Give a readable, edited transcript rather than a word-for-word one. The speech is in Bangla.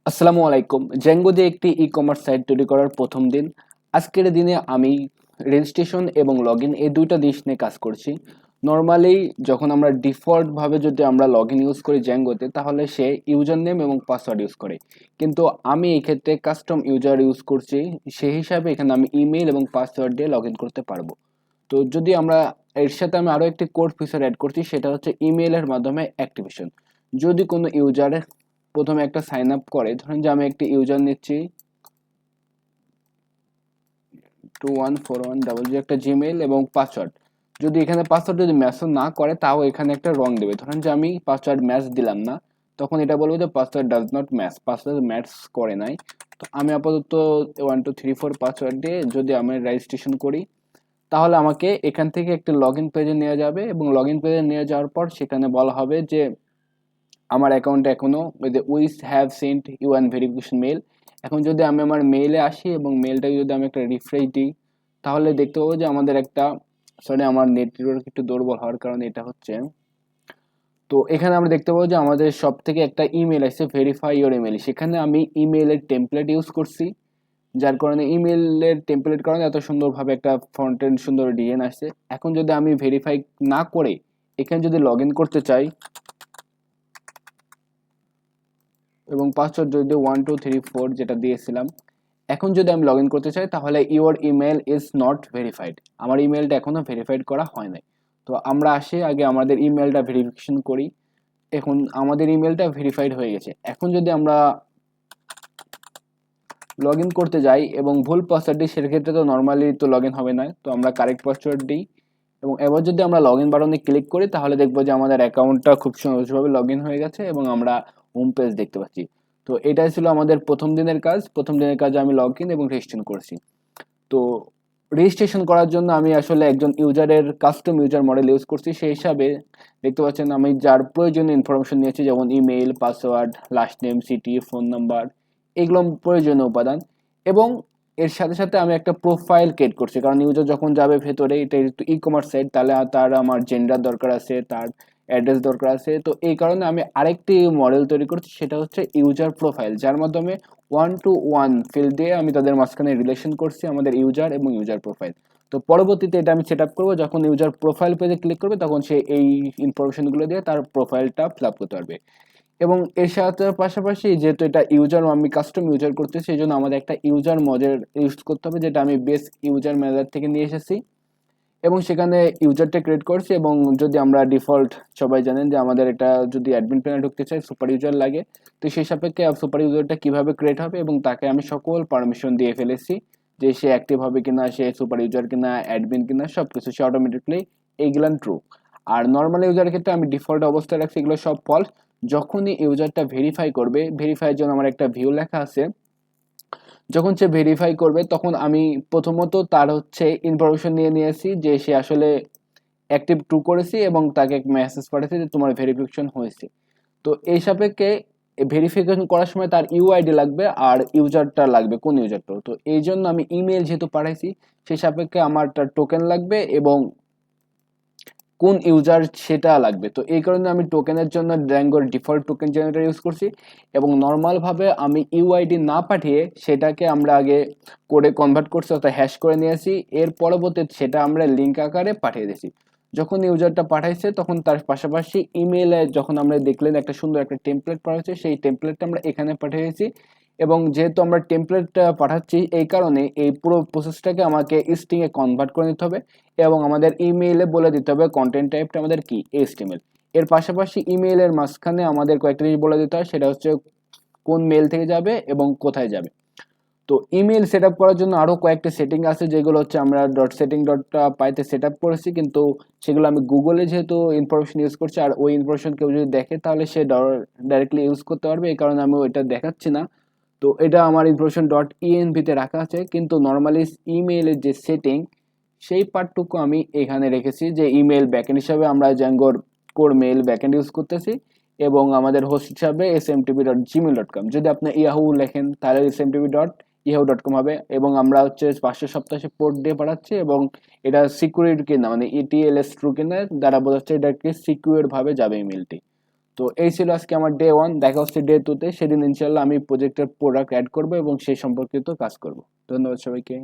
আসসালামু আলাইকুম। জ্যাঙ্গো দিয়ে একটি ই-কমার্স সাইট তৈরি করার প্রথম দিন। আজকের দিনে আমি রেজিস্ট্রেশন এবং লগইন এই ২ টা জিনিস নিয়ে কাজ করছি। নরমালি যখন আমরা ডিফল্ট ভাবে যদি আমরা লগইন ইউজ করি জ্যাঙ্গোতে তাহলে সে ইউজার নেম এবং পাসওয়ার্ড ইউজ করে। কিন্তু আমি এই ক্ষেত্রে কাস্টম ইউজার ইউজ করছি। সেই হিসাবে এখানে আমি ইমেইল এবং পাসওয়ার্ড দিয়ে লগইন করতে পারবো। তো যদি আমরা এর সাথে আমি আরো একটি কোড ফিচার এড করছি সেটা হচ্ছে ইমেইলের মাধ্যমে অ্যাক্টিভেশন। যদি কোনো ইউজার প্রথমে একটা সাইন আপ করে, ধরেন যে আমি একটি ইউজার নিচ্ছি 214100 একটা জিমেইল এবং পাসওয়ার্ড। যদি এখানে পাসওয়ার্ড যদি ম্যাচ না করে তাও এখানে একটা রং দেবে। ধরেন যে আমি পাসওয়ার্ড ম্যাচ দিলাম না, তখন এটা বলবে যে password does not match, password match করে নাই। তো আমি আপাতত 1234 পাসওয়ার্ড দিয়ে যদি আমি রেজিস্ট্রেশন করি তাহলে আমাকে এখান থেকে একটা লগ ইন পেজে নিয়ে যাবে এবং লগ ইন পেজে নিয়ে যাওয়ার পর সেখানে বলা হবে যে আমার অ্যাকাউন্টে এখনো ওই যে we have sent you an verification mail. এখন যদি আমি আমার মেইলে আসি এবং মেলটাকে যদি আমি একটা রিফ্রেশ দিই তাহলে দেখতে পাবো যে আমাদের একটা, সরি আমার নেটওয়ার্ক একটু দুর্বল হওয়ার কারণে এটা হচ্ছে। তো এখানে আমরা দেখতে পাবো যে আমাদের সব থেকে একটা ইমেল আসছে ভেরিফাই ইওর ইমেল, সেখানে আমি ইমেলের টেমপ্লেট ইউজ করছি, যার কারণে ইমেলের টেমপ্লেট কারণে এত সুন্দরভাবে একটা ফ্রন্ট এন্ড সুন্দর ডিজাইন আসছে। এখন যদি আমি ভেরিফাই না করে এখানে যদি লগ ইন করতে চাই এবং পাসওয়ার্ড যদি 1234 যেটা দিয়েছিলাম, এখন যদি আমি লগ ইন করতে চাই তাহলে your email is not verified, আমার ইমেলটা এখনো ভেরিফাইড করা হয় নাই। তো আমরা আসি আগে আমাদের ইমেলটা ভেরিফিকেশন করি। এখন আমাদের ইমেলটা ভেরিফাইড হয়ে গেছে। এখন যদি আমরা লগ ইন করতে যাই এবং ভুল পাসওয়ার্ড দিই সেক্ষেত্রে তো নর্মালি তো লগ ইন হবে না, তো আমরা কারেক্ট পাসওয়ার্ড দিই এবং এবার যদি আমরা লগ ইন বাটনে ক্লিক করি তাহলে দেখবো যে আমাদের অ্যাকাউন্টটা খুব সহজভাবে লগ ইন হয়ে গেছে এবং আমরা হোম পেজ দেখতে পাচ্ছি। তো এটাই ছিল আমাদের প্রথম দিনের কাজ। প্রথম দিনের কাজে আমি লগ ইন এবং রেজিস্ট্রেশন করছি। তো রেজিস্ট্রেশন করার জন্য আমি আসলে একজন ইউজারের কাস্টম ইউজার মডেল ইউজ করছি, সেই হিসাবে দেখতে পাচ্ছেন আমি যার প্রয়োজনীয় ইনফরমেশন নিয়েছি, যেমন email, password, last name, city, phone number, এগুলো প্রয়োজনীয় উপাদান। এবং এর সাথে সাথে আমি একটা প্রোফাইল ক্রিয়েট করছি, কারণ ইউজার যখন যাবে ভেতরে, এটা একটু ই কমার্স সাইট, তাহলে তার আমার জেন্ডার দরকার আছে, তার অ্যাড্রেস দরকার আছে। তো এই কারণে আমি আরেকটি মডেল তৈরি করছি, সেটা হচ্ছে ইউজার প্রোফাইল, যার মাধ্যমে 1 to 1 ফিল্ড দিয়ে আমি তাদের মাঝখানে রিলেশন করছি আমাদের ইউজার এবং ইউজার প্রোফাইল। তো পরবর্তীতে এটা আমি সেট আপ করবো, যখন ইউজার প্রোফাইল পেজে ক্লিক করবে তখন সে এই ইনফরমেশনগুলো দিয়ে তার প্রোফাইলটা ফিল আপ করতে পারবে। এবং এর সাথে পাশাপাশি যেহেতু এটা ইউজার, আমি কাস্টম ইউজার করতেছি, সেই জন্য আমাদের একটা ইউজার মডেল ইউজ করতে হবে, যেটা আমি বেস ইউজার ম্যানেজার থেকে নিয়ে এসেছি এবং সেখানে ইউজারটা ক্রিয়েট করছি। এবং যদি আমরা ডিফল্ট, সবাই জানেন যে আমাদের এটা যদি অ্যাডমিন প্যানেল ঢুকতে চাই সুপার ইউজার লাগে। তো সেই সাপেক্ষে সুপার ইউজারটা কিভাবে ক্রিয়েট হবে এবং তাকে আমি সকল পারমিশন দিয়ে ফেলেছি, যে সে অ্যাক্টিভ হবে কিনা, সে সুপার ইউজার কিনা, অ্যাডমিন কিনা, সবকিছু সে অটোমেটিকলি এইগুলান ট্রু। আর নর্মাল ইউজারের ক্ষেত্রে আমি ডিফল্ট অবস্থায় রাখছি এগুলো সব ফলস। যখনই ইউজারটা ভেরিফাই করবে, ভেরিফাইয়ের জন্য আমার একটা ভিউ লেখা আছে, যখন সে ভেরিফাই করবে তখন আমি প্রথমত তার হচ্ছে ইনফরমেশন নিয়ে নিয়েছি যে সে আসলে অ্যাক্টিভ ট্রু করেছি এবং তাকে এক মেসেজ পাঠাচ্ছি যে তোমার ভেরিফিকেশন হয়েছে। তো এই সাপেক্ষে ভেরিফিকেশন করার সময় তার ইউআইডি লাগবে আর ইউজারটা লাগবে, কোন ইউজারটা। তো এই জন্য আমি ইমেল যেহেতু পাঠাইছি সেই সাপেক্ষে আমার তার টোকেন লাগবে এবং কোন ইউজার সেটা লাগবে। তো এই কারণে আমি টোকেনের জন্য ড্যাঙ্গোর ডিফল্ট টোকেন জেনারেটর ইউজ করছি এবং নর্মালভাবে আমি ইউআইডি না পাঠিয়ে সেটাকে আমরা আগে কোডে কনভার্ট করছি, অর্থাৎ হ্যাশ করে নিয়েছি। এর পরবর্তীতে সেটা আমরা লিঙ্ক আকারে পাঠিয়ে দিয়েছি। যখন ইউজারটা পাঠাইছে তখন তার পাশাপাশি ইমেইলে যখন আমরা দেখলেন একটা সুন্দর একটা টেমপ্লেট পাঠাচ্ছে, সেই টেমপ্লেটটা আমরা এখানে পাঠিয়েছি। এবং যেহেতু আমরা টেমপ্লেটটা পাঠাচ্ছি এই কারণে এই পুরো প্রসেসটাকে আমাকে স্ট্রিং এ কনভার্ট করে নিতে হবে এবং আমাদের ইমেইলে বলে দিতে হবে কন্টেন্ট টাইপটা আমাদের কি, এইচটিএমএল। এর পাশাপাশি ইমেইলের মাঝখানে আমাদের কয়েকটা জিনিস বলে দিতে হয়, সেটা হচ্ছে কোন মেল থেকে যাবে এবং কোথায় যাবে। তো ইমেল সেট আপ করার জন্য আরো কয়েকটা সেটিং আছে, যেগুলো হচ্ছে আমরা ডট সেটিং ডট পাইতে সেট আপ করেছি, কিন্তু সেগুলো আমি গুগলে যেহেতু ইনফরমেশন ইউজ করছি আর ওই ইনফরমেশন কেউ যদি দেখে তাহলে সে ডাইরেক্টলি ইউজ করতে পারবে, এই কারণে আমি ওইটা দেখাচ্ছি না। তো এটা আমার ইনফরমেশন ডট ইএনভিতে রাখা আছে, কিন্তু নর্মালি ইমেইলের যে সেটিং সেই পার্টটুকু আমি এখানে রেখেছি, যে ইমেল ব্যাকএন্ড হিসাবে আমরা জ্যাঙ্গোর কোর মেইল ব্যাকএন্ড ইউজ করতেছি এবং আমাদের হোস্ট হিসাবে smtp.gmail.com। যদি আপনি ইয়াহু লেখেন তাহলে smtp.yahoo.com হবে এবং আমরা হচ্ছে 500 সপ্তাহে পোর্ট দিয়ে পাঠাচ্ছি এবং এটা সিকিউরিটি কিনা, মানে এটিএলএস ট্রু কিনা দ্বারা বোঝাচ্ছে এটা কি সিকিউর ভাবে যাবে ইমেলটি। তো এই ছিল আজকে আমার ডে 1। দেখা হচ্ছে ডে 2 তে। সেদিন ইনশাল্লাহ আমি প্রজেক্টের প্রোডাক্ট অ্যাড করব এবং সেই সম্পর্কিত কাজ করব। ধন্যবাদ সবাইকে।